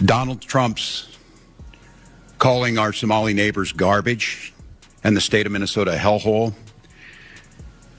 Donald Trump's calling our Somali neighbors garbage and the state of Minnesota a hellhole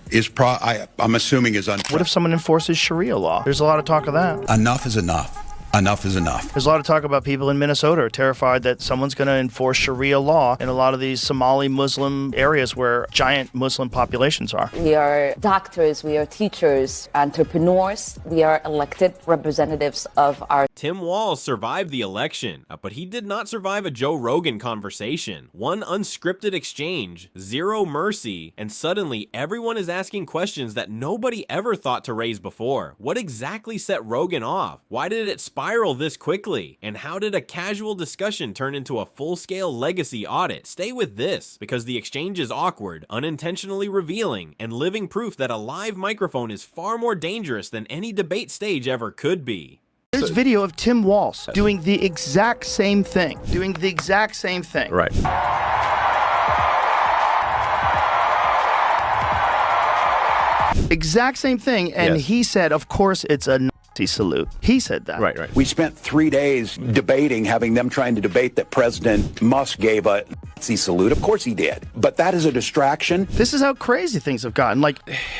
is I'm assuming is untrue. What if someone enforces Sharia law? There's a lot of talk of that. Enough is enough. Enough is enough. There's a lot of talk about people in Minnesota are terrified that someone's going to enforce Sharia law in a lot of these Somali Muslim areas where giant Muslim populations are. We are doctors, we are teachers, entrepreneurs, we are elected representatives of our... Tim Walz survived the election, but he did not survive a Joe Rogan conversation. One unscripted exchange, zero mercy, and suddenly everyone is asking questions that nobody ever thought to raise before. What exactly set Rogan off? Why did it spiral this quickly? And how did a casual discussion turn into a full-scale legacy audit? Stay with this, because the exchange is awkward, unintentionally revealing, and living proof that a live microphone is far more dangerous than any debate stage ever could be. There's video of Tim Walz doing the exact same thing. Right. Exact same thing, and Yes. he said, of course it's a Nazi salute. He said that. Right, right. We spent 3 days debating, having them trying to debate that President Musk gave a Nazi salute. Of course he did. But that is a distraction. This is how crazy things have gotten. Like,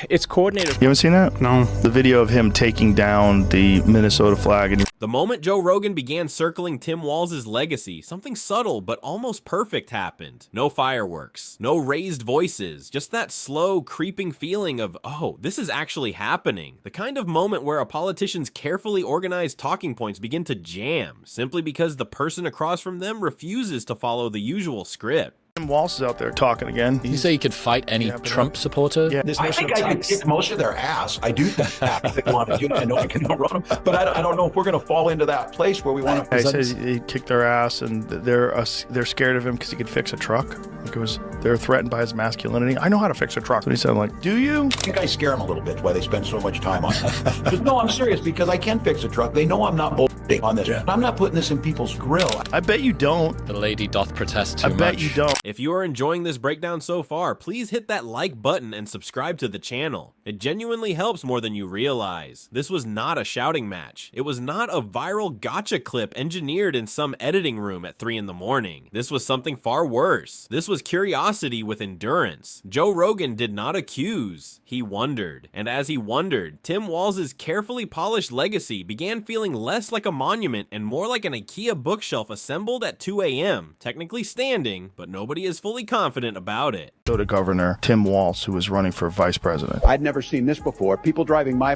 It's coordinated. you haven't seen that? No. The video of him taking down the Minnesota flag and The moment Joe Rogan began circling Tim Walz's legacy, something subtle but almost perfect happened. No fireworks, no raised voices, just that slow, creeping feeling of, oh, this is actually happening. The kind of moment where a politician's carefully organized talking points begin to jam, simply because the person across from them refuses to follow the usual script. Tim Walz is out there talking again. Did you say you could fight any Trump supporter? Yeah. I think I could kick most of their ass. I do think that if they want to do it. I know I can outrun them, but I don't know if we're going to fall into that place where we want to. He says he kicked their ass, and they're scared of him because he could fix a truck. Like they're threatened by his masculinity. I know how to fix a truck. So he said, like, do you? I think I scare them a little bit why they spend so much time on it. But no, I'm serious because I can fix a truck. They know I'm not bullshitting on this. Yeah. I'm not putting this in people's grill. I bet you don't. The lady doth protest too I much. bet you don't. If you are enjoying this breakdown so far, please hit that like button and subscribe to the channel. It genuinely helps more than you realize. This was not a shouting match. It was not a viral gotcha clip engineered in some editing room at 3 in the morning. This was something far worse. This was curiosity with endurance. Joe Rogan did not accuse, he wondered. And as he wondered, Tim Walz's carefully polished legacy began feeling less like a monument and more like an IKEA bookshelf assembled at 2 a.m. Technically standing, but nobody is fully confident about it. Minnesota Governor Tim Walz, who was running for vice president. I'd never seen this before. People driving by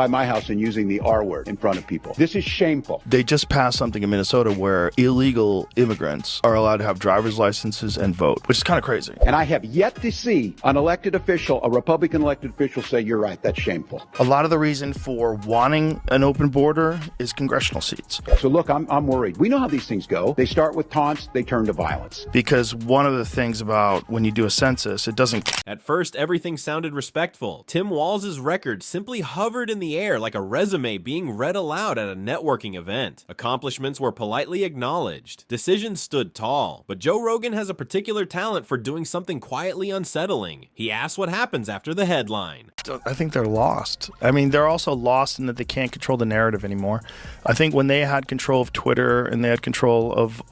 my house and using the R word in front of people. This is shameful. They just passed something in Minnesota where illegal immigrants are allowed to have driver's licenses and vote, which is kind of crazy. And I have yet to see an elected official, a Republican elected official, say, you're right, that's shameful. A lot of the reason for wanting an open border is congressional seats. So look, I'm worried. We know how these things go. They start with taunts, they turn to violence. Because one of the things about when you do a census, it doesn't... At first, everything sounded respectful. Tim Walz's record simply hovered in the air like a resume being read aloud at a networking event. Accomplishments were politely acknowledged. Decisions stood tall. But Joe Rogan has a particular talent for doing something quietly unsettling. He asks what happens after the headline. I think they're lost. I mean, they're also lost in that they can't control the narrative anymore. I think when they had control of Twitter and they had control of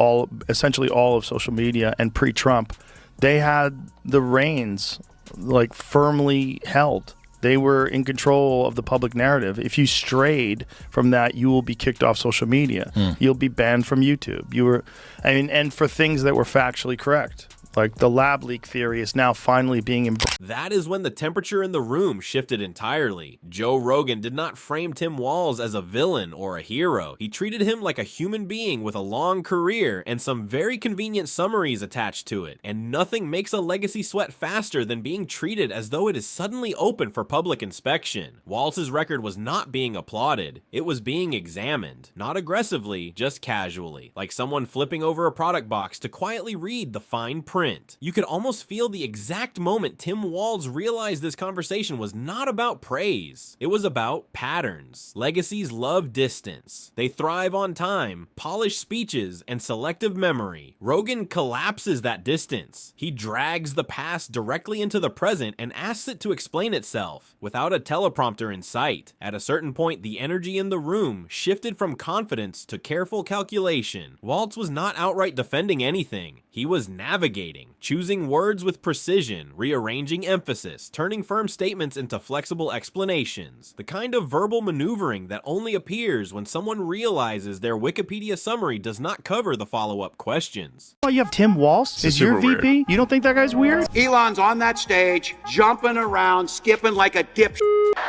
essentially all of social media and pre-Trump, they had the reins like firmly held. They were in control of the public narrative. If you strayed from that, you will be kicked off social media. You'll be banned from YouTube. And for things that were factually correct. Like the lab leak theory is now finally being embraced. That is when the temperature in the room shifted entirely. Joe Rogan did not frame Tim Walz as a villain or a hero. He treated him like a human being with a long career and some very convenient summaries attached to it. And nothing makes a legacy sweat faster than being treated as though it is suddenly open for public inspection. Walz's record was not being applauded. It was being examined. Not aggressively, just casually. Like someone flipping over a product box to quietly read the fine print. print. You could almost feel the exact moment Tim Walz realized this conversation was not about praise. It was about patterns. Legacies love distance. They thrive on time, polished speeches, and selective memory. Rogan collapses that distance. He drags the past directly into the present and asks it to explain itself, without a teleprompter in sight. At a certain point, the energy in the room shifted from confidence to careful calculation. Walz was not outright defending anything. He was navigating, choosing words with precision, rearranging emphasis, turning firm statements into flexible explanations. The kind of verbal maneuvering that only appears when someone realizes their Wikipedia summary does not cover the follow-up questions. Oh, you have Tim Walz? Is your VP? Weird. You don't think that guy's weird? Elon's on that stage, jumping around, skipping like a dip.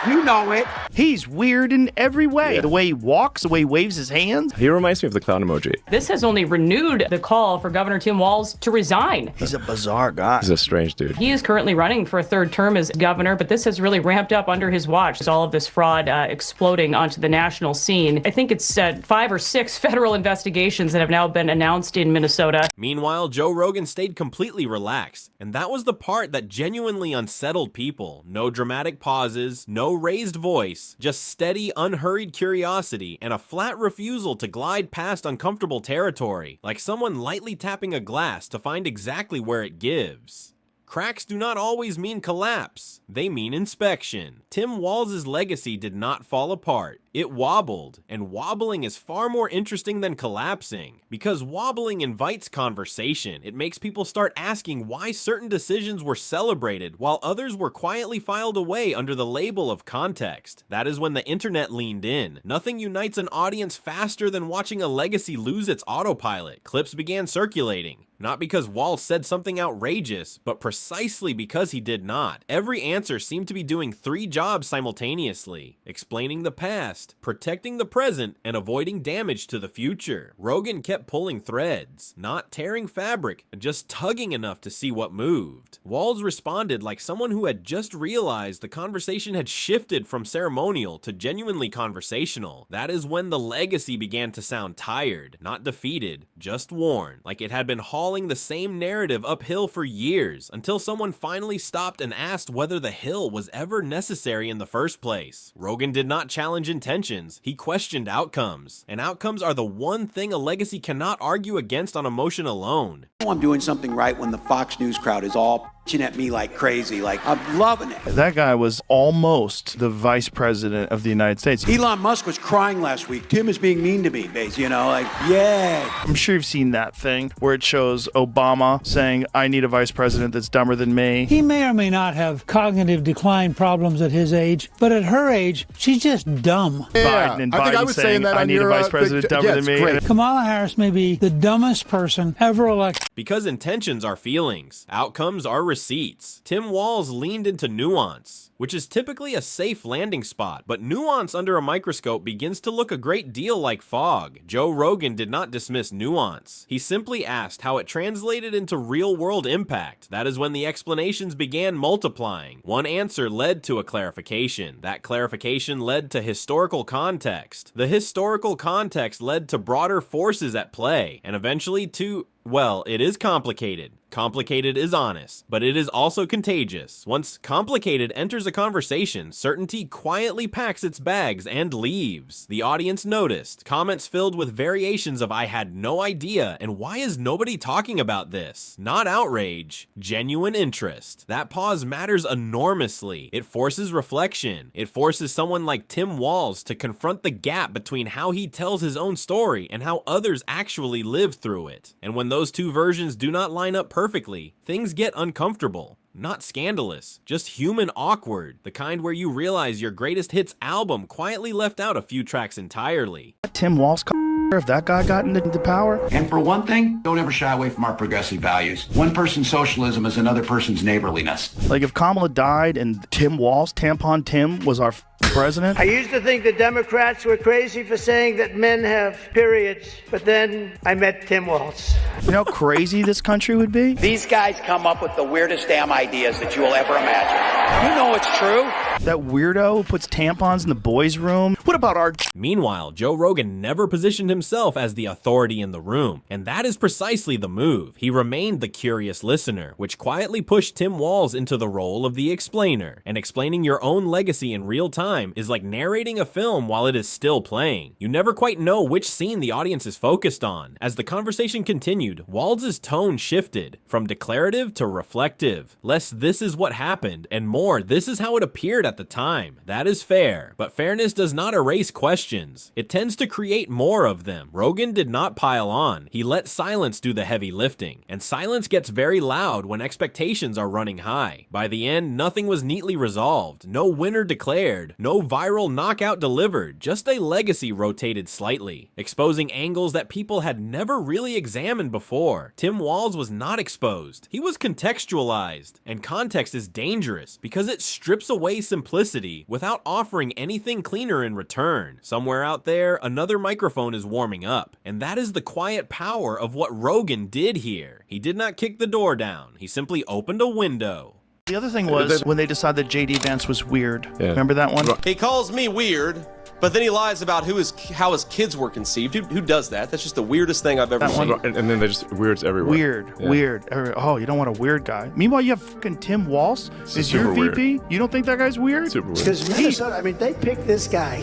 You know it. He's weird in every way. Yeah. The way he walks, the way he waves his hands. He reminds me of the clown emoji. This has only renewed the call for Governor Tim Walz to resign. He's a bizarre guy. He's a strange dude. He is currently running for a third term as governor, but this has really ramped up under his watch. There's all of this fraud exploding onto the national scene. I think it's 5 or 6 federal investigations that have now been announced in Minnesota. Meanwhile, Joe Rogan stayed completely relaxed, and that was the part that genuinely unsettled people. No dramatic pauses, no raised voice, just steady, unhurried curiosity and a flat refusal to glide past uncomfortable territory, like someone lightly tapping a glass to find exactly where it gives. Cracks do not always mean collapse, they mean inspection. Tim Walz's legacy did not fall apart. It wobbled, and wobbling is far more interesting than collapsing, because wobbling invites conversation. It makes people start asking why certain decisions were celebrated while others were quietly filed away under the label of context. That is when the internet leaned in. Nothing unites an audience faster than watching a legacy lose its autopilot. Clips began circulating. Not because Walz said something outrageous, but precisely because he did not. Every answer seemed to be doing 3 jobs simultaneously: explaining the past, protecting the present, and avoiding damage to the future. Rogan kept pulling threads, not tearing fabric, just tugging enough to see what moved. Walz responded like someone who had just realized the conversation had shifted from ceremonial to genuinely conversational. That is when the legacy began to sound tired, not defeated, just worn, like it had been hauling the same narrative uphill for years, until someone finally stopped and asked whether the hill was ever necessary in the first place. Rogan did not challenge intentions, he questioned outcomes, and outcomes are the one thing a legacy cannot argue against on emotion alone. I'm doing something right when the Fox News crowd is all pitching at me like crazy, like I'm loving it. That guy was almost the vice president of the United States. Elon Musk was crying last week. Tim is being mean to me, basically, you know, like, yeah. I'm sure you've seen that thing where it shows Obama saying, I need a vice president that's dumber than me. He may or may not have cognitive decline problems at his age, but at her age, she's just dumb. Biden and Biden saying I need a vice president dumber than me. Great. Kamala Harris may be the dumbest person ever elected. Because intentions are feelings, outcomes are receipts. Tim Walz leaned into nuance, which is typically a safe landing spot, but nuance under a microscope begins to look a great deal like fog. Joe Rogan did not dismiss nuance. He simply asked how it translated into real-world impact. That is when the explanations began multiplying. One answer led to a clarification. That clarification led to historical context. The historical context led to broader forces at play, and eventually to, well, it is complicated. Complicated is honest, but it is also contagious. Once complicated enters a conversation, certainty quietly packs its bags and leaves. The audience noticed, comments filled with variations of I had no idea, and why is nobody talking about this? Not outrage, genuine interest. That pause matters enormously. It forces reflection. It forces someone like Tim Walz to confront the gap between how he tells his own story and how others actually live through it. And when those two versions do not line up perfectly, things get uncomfortable. Not scandalous, just human awkward. The kind where you realize your greatest hits album quietly left out a few tracks entirely. Tim Walz, if that guy got into power. And for one thing, don't ever shy away from our progressive values. One person's socialism is another person's neighborliness. Like if Kamala died and Tim Walz, Tampon Tim, was our president. I used to think the Democrats were crazy for saying that men have periods, but then I met Tim Walz. You know how crazy this country would be? These guys come up with the weirdest damn ideas that you will ever imagine. You know it's true. That weirdo who puts tampons in the boys' room. What about about our... Meanwhile, Joe Rogan never positioned himself as the authority in the room, and that is precisely the move. He remained the curious listener, which quietly pushed Tim Walz into the role of the explainer. And explaining your own legacy in real time is like narrating a film while it is still playing. You never quite know which scene the audience is focused on. As the conversation continued, Walz's tone shifted from declarative to reflective. Less "this is what happened" and more "this is how it appeared at the time." That is fair, but fairness does not erase questions. It tends to create more of them. Rogan did not pile on. He let silence do the heavy lifting, and silence gets very loud when expectations are running high. By the end, nothing was neatly resolved, no winner declared, no viral knockout delivered, just a legacy rotated slightly, exposing angles that people had never really examined before. Tim Walz was not exposed. He was contextualized, and context is dangerous because it strips away simplicity without offering anything cleaner in return. Somewhere out there, another microphone is warming up, and that is the quiet power of what Rogan did here. He did not kick the door down. He simply opened a window. The other thing was when they decided that J.D. Vance was weird. Yeah. Remember that one? He calls me weird, but then he lies about how his kids were conceived. Who does that? That's just the weirdest thing I've ever seen. And then they just weirds everywhere. Weird. Oh, you don't want a weird guy. Meanwhile, you have fucking Tim Walz. Is your VP? You don't think that guy's weird? Super weird. Because Minnesota, I mean, they picked this guy.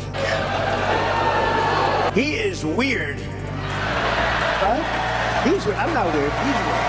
He is weird. Right? I'm not weird. He's weird.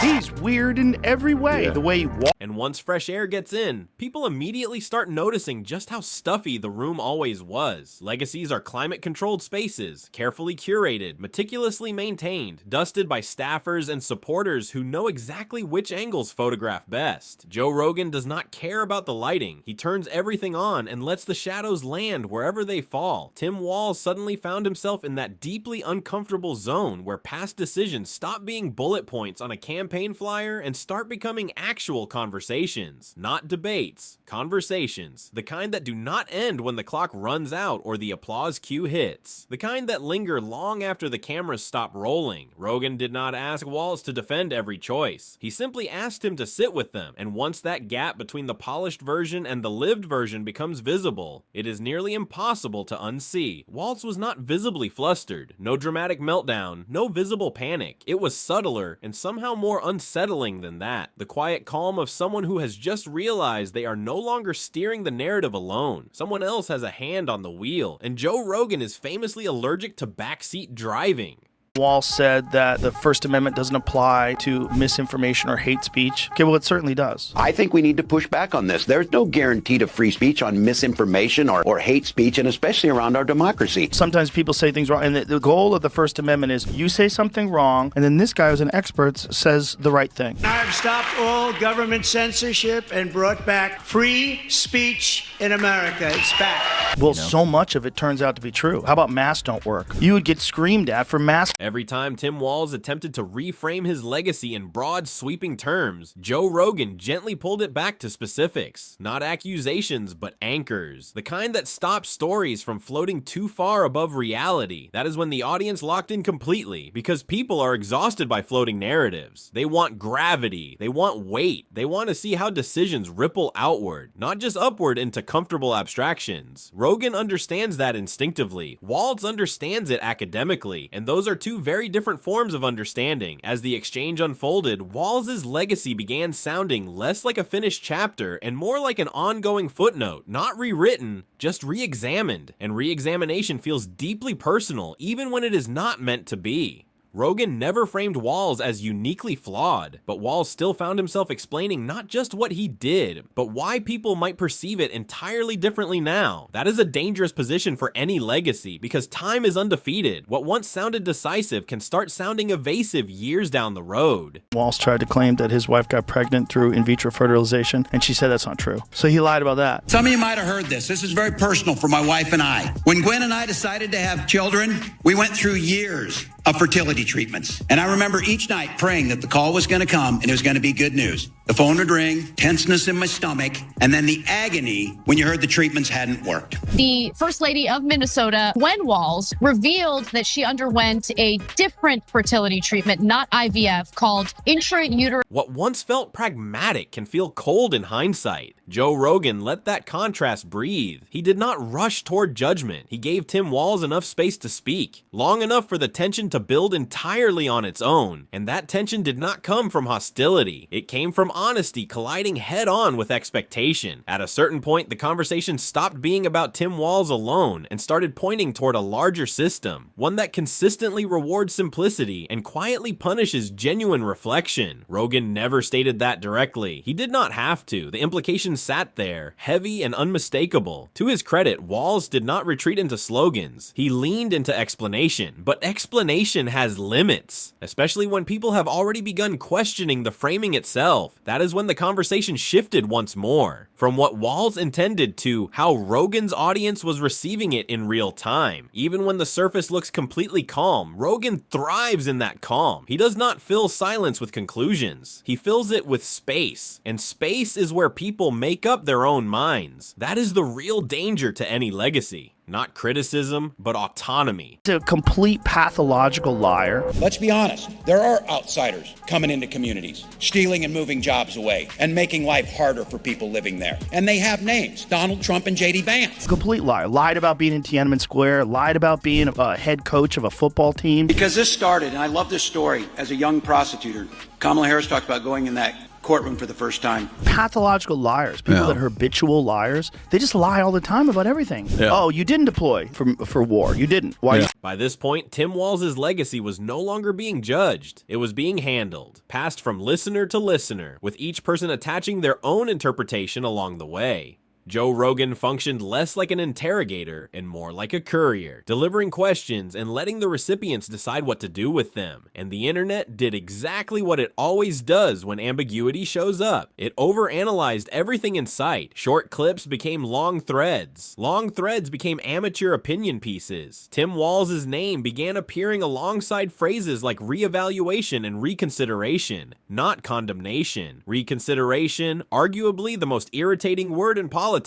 He's weird in every way. The way he walks. And once fresh air gets in, people immediately start noticing just how stuffy the room always was. Legacies are climate-controlled spaces, carefully curated, meticulously maintained, dusted by staffers and supporters who know exactly which angles photograph best. Joe Rogan does not care about the lighting. He turns everything on and lets the shadows land wherever they fall. Tim Walz suddenly found himself in that deeply uncomfortable zone where past decisions stop being bullet points on a campaign flyer and start becoming actual conversations, not debates, conversations, the kind that do not end when the clock runs out or the applause cue hits, the kind that linger long after the cameras stop rolling. Rogan did not ask Walz to defend every choice. He simply asked him to sit with them, and once that gap between the polished version and the lived version becomes visible, it is nearly impossible to unsee. Walz was not visibly flustered, no dramatic meltdown, no visible panic. It was subtler and somehow more unsettling than that. The quiet calm of someone who has just realized they are no longer steering the narrative alone. Someone else has a hand on the wheel, and Joe Rogan is famously allergic to backseat driving. Walz said that the First Amendment doesn't apply to misinformation or hate speech. Okay, well, it certainly does. I think we need to push back on this. There's no guarantee to free speech on misinformation or hate speech, and especially around our democracy. Sometimes people say things wrong, and the goal of the First Amendment is you say something wrong, and then this guy who's an expert says the right thing. I've stopped all government censorship and brought back free speech in America. It's back. Well, so much of it turns out to be true. How about masks don't work? You would get screamed at for masks. Every time Tim Walz attempted to reframe his legacy in broad, sweeping terms, Joe Rogan gently pulled it back to specifics. Not accusations, but anchors. The kind that stops stories from floating too far above reality. That is when the audience locked in completely, because people are exhausted by floating narratives. They want gravity. They want weight. They want to see how decisions ripple outward, not just upward into comfortable abstractions. Rogan understands that instinctively. Walz understands it academically, and those are two very different forms of understanding. As the exchange unfolded, Walz's legacy began sounding less like a finished chapter and more like an ongoing footnote, not rewritten, just re-examined. And re-examination feels deeply personal, even when it is not meant to be. Rogan never framed Walz as uniquely flawed, but Walz still found himself explaining not just what he did, but why people might perceive it entirely differently now. That is a dangerous position for any legacy, because time is undefeated. What once sounded decisive can start sounding evasive years down the road. Walz tried to claim that his wife got pregnant through in vitro fertilization, and she said that's not true. So he lied about that. Some of you might have heard this. This is very personal for my wife and I. When Gwen and I decided to have children, we went through years of fertility treatments. And I remember each night praying that the call was going to come and it was going to be good news. The phone would ring, tenseness in my stomach, and then the agony when you heard the treatments hadn't worked. The First Lady of Minnesota, Gwen Walz, revealed that she underwent a different fertility treatment, not IVF, called intrauterine. What once felt pragmatic can feel cold in hindsight. Joe Rogan let that contrast breathe. He did not rush toward judgment. He gave Tim Walz enough space to speak, long enough for the tension to build entirely on its own. And that tension did not come from hostility. It came from honesty colliding head-on with expectation. At a certain point, the conversation stopped being about Tim Walz alone and started pointing toward a larger system, one that consistently rewards simplicity and quietly punishes genuine reflection. Rogan never stated that directly. He did not have to. The implication sat there, heavy and unmistakable. To his credit, Walz did not retreat into slogans. He leaned into explanation, but explanation has limits, especially when people have already begun questioning the framing itself. That is when the conversation shifted once more, from what Walz intended to how Rogan's audience was receiving it in real time. Even when the surface looks completely calm, Rogan thrives in that calm. He does not fill silence with conclusions. He fills it with space, and space is where people make up their own minds. That is the real danger to any legacy. Not criticism, but autonomy. He's a complete pathological liar. Let's be honest, there are outsiders coming into communities, stealing and moving jobs away, and making life harder for people living there. And they have names, Donald Trump and J.D. Vance. Complete liar. Lied about being in Tiananmen Square, lied about being a head coach of a football team. Because this started, and I love this story, as a young prosecutor. Kamala Harris talked about going in that courtroom for the first time. Pathological liars, people that are habitual liars, they just lie all the time about everything. Oh, you didn't deploy for war. You didn't. Why? By this point, Tim Walz's legacy was no longer being judged. It was being handled, passed from listener to listener, with each person attaching their own interpretation along the way. Joe Rogan functioned less like an interrogator and more like a courier, delivering questions and letting the recipients decide what to do with them. And the internet did exactly what it always does when ambiguity shows up. It overanalyzed everything in sight. Short clips became long threads. Long threads became amateur opinion pieces. Tim Walz's name began appearing alongside phrases like reevaluation and reconsideration, not condemnation. Reconsideration, arguably the most irritating word in politics,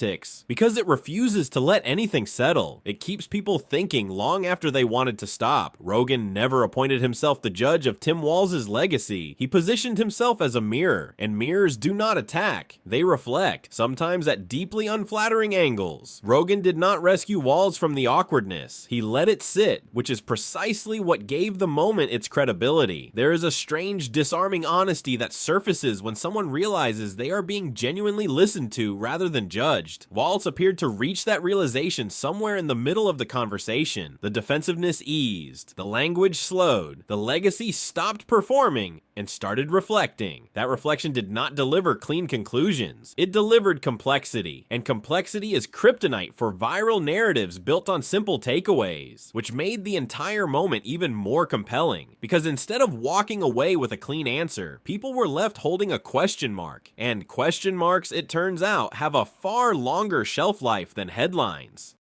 because it refuses to let anything settle. It keeps people thinking long after they wanted to stop. Rogan never appointed himself the judge of Tim Walz's legacy. He positioned himself as a mirror, and mirrors do not attack. They reflect, sometimes at deeply unflattering angles. Rogan did not rescue Walz from the awkwardness. He let it sit, which is precisely what gave the moment its credibility. There is a strange, disarming honesty that surfaces when someone realizes they are being genuinely listened to rather than judged. Walz appeared to reach that realization somewhere in the middle of the conversation. The defensiveness eased, the language slowed, the legacy stopped performing and started reflecting. That reflection did not deliver clean conclusions. It delivered complexity, and complexity is kryptonite for viral narratives built on simple takeaways, which made the entire moment even more compelling. Because instead of walking away with a clean answer, people were left holding a question mark. And question marks, it turns out, have a far longer shelf life than headlines.